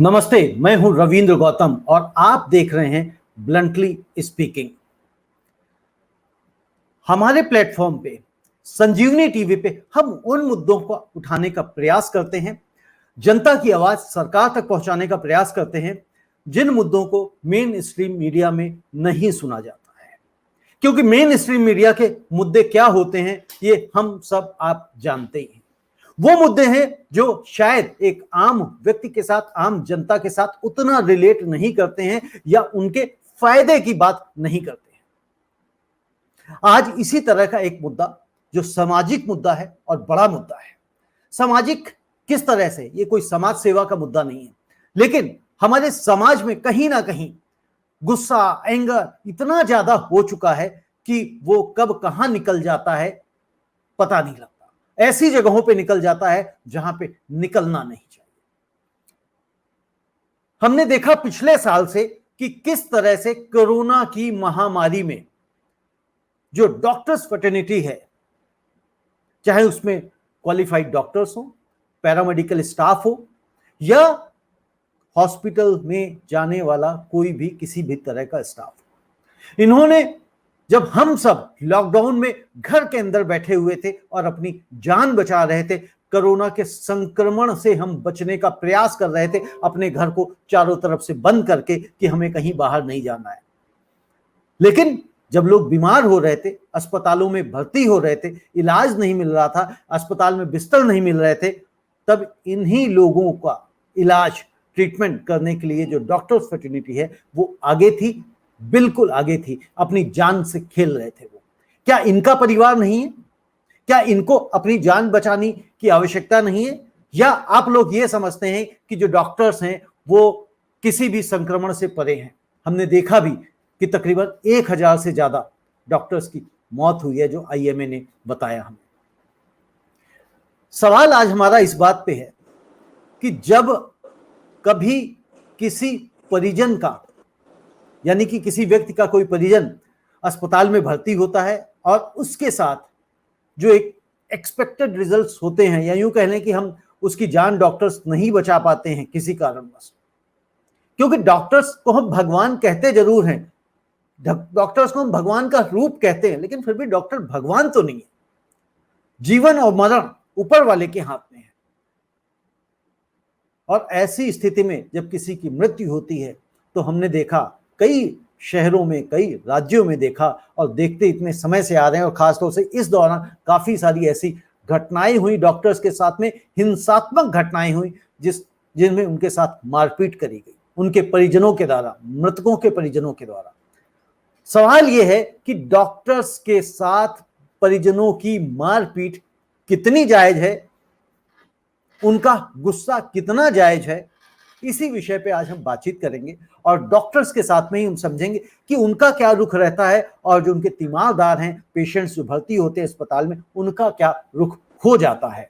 नमस्ते, मैं हूं रविंद्र गौतम और आप देख रहे हैं ब्लंटली स्पीकिंग। हमारे प्लेटफॉर्म पे संजीवनी टीवी पे हम उन मुद्दों को उठाने का प्रयास करते हैं, जनता की आवाज सरकार तक पहुंचाने का प्रयास करते हैं, जिन मुद्दों को मेन स्ट्रीम मीडिया में नहीं सुना जाता है। क्योंकि मेन स्ट्रीम मीडिया के मुद्दे क्या होते हैं ये हम सब आप जानते ही हैं। वो मुद्दे हैं जो शायद एक आम व्यक्ति के साथ, आम जनता के साथ उतना रिलेट नहीं करते हैं या उनके फायदे की बात नहीं करते हैं। आज इसी तरह का एक मुद्दा जो सामाजिक मुद्दा है और बड़ा मुद्दा है। सामाजिक किस तरह से? ये कोई समाज सेवा का मुद्दा नहीं है, लेकिन हमारे समाज में कहीं ना कहीं गुस्सा, एंगर इतना ज्यादा हो चुका है कि वो कब कहां निकल जाता है पता नहीं लगता। ऐसी जगहों पे निकल जाता है जहां पे निकलना नहीं चाहिए। हमने देखा पिछले साल से कि किस तरह से कोरोना की महामारी में जो डॉक्टर्स फ्रेटर्निटी है, चाहे उसमें क्वालिफाइड डॉक्टर्स हो, पैरामेडिकल स्टाफ हो या हॉस्पिटल में जाने वाला कोई भी किसी भी तरह का स्टाफ हो, इन्होंने जब हम सब लॉकडाउन में घर के अंदर बैठे हुए थे और अपनी जान बचा रहे थे, कोरोना के संक्रमण से हम बचने का प्रयास कर रहे थे, अपने घर को चारों तरफ से बंद करके कि हमें कहीं बाहर नहीं जाना है। लेकिन जब लोग बीमार हो रहे थे, अस्पतालों में भर्ती हो रहे थे, इलाज नहीं मिल रहा था, अस्पताल में बिस्तर नहीं मिल रहे थे, तब इन्हीं लोगों का इलाज, ट्रीटमेंट करने के लिए जो डॉक्टर्स फ्रेटर्निटी है वो आगे थी, बिल्कुल आगे थी, अपनी जान से खेल रहे थे। वो क्या इनका परिवार नहीं है? क्या इनको अपनी जान बचाने की आवश्यकता नहीं है? या आप लोग ये समझते हैं कि जो डॉक्टर्स हैं वो किसी भी संक्रमण से परे हैं? हमने देखा भी कि तकरीबन 1000 से ज्यादा डॉक्टर्स की मौत हुई है, जो आईएमए ने बताया हमें। सवाल आज हमारा इस बात पे है कि जब कभी किसी परिजन का, यानी कि किसी व्यक्ति का कोई परिजन अस्पताल में भर्ती होता है और उसके साथ जो एक एक्सपेक्टेड रिजल्ट्स होते हैं, या यूं कह लें कि हम उसकी जान डॉक्टर्स नहीं बचा पाते हैं किसी कारणवश, क्योंकि डॉक्टर्स को हम भगवान कहते जरूर हैं, डॉक्टर्स को हम भगवान का रूप कहते हैं, लेकिन फिर भी डॉक्टर भगवान तो नहीं है। जीवन और मरण ऊपर वाले के हाथ में है। और ऐसी स्थिति में जब किसी की मृत्यु होती है तो हमने देखा कई शहरों में, कई राज्यों में देखा, और देखते इतने समय से आ रहे हैं, और खासतौर से इस दौरान काफी सारी ऐसी घटनाएं हुई डॉक्टर्स के साथ में, हिंसात्मक घटनाएं हुई जिनमें उनके साथ मारपीट करी गई, उनके परिजनों के द्वारा, मृतकों के परिजनों के द्वारा। सवाल यह है कि डॉक्टर्स के साथ परिजनों की मारपीट कितनी जायज है, उनका गुस्सा कितना जायज है, इसी विषय पे आज हम बातचीत करेंगे। और डॉक्टर्स के साथ में ही हम समझेंगे कि उनका क्या रुख रहता है, और जो उनके तीमारदार हैं, पेशेंट्स जो भर्ती होते हैं अस्पताल में, उनका क्या रुख हो जाता है।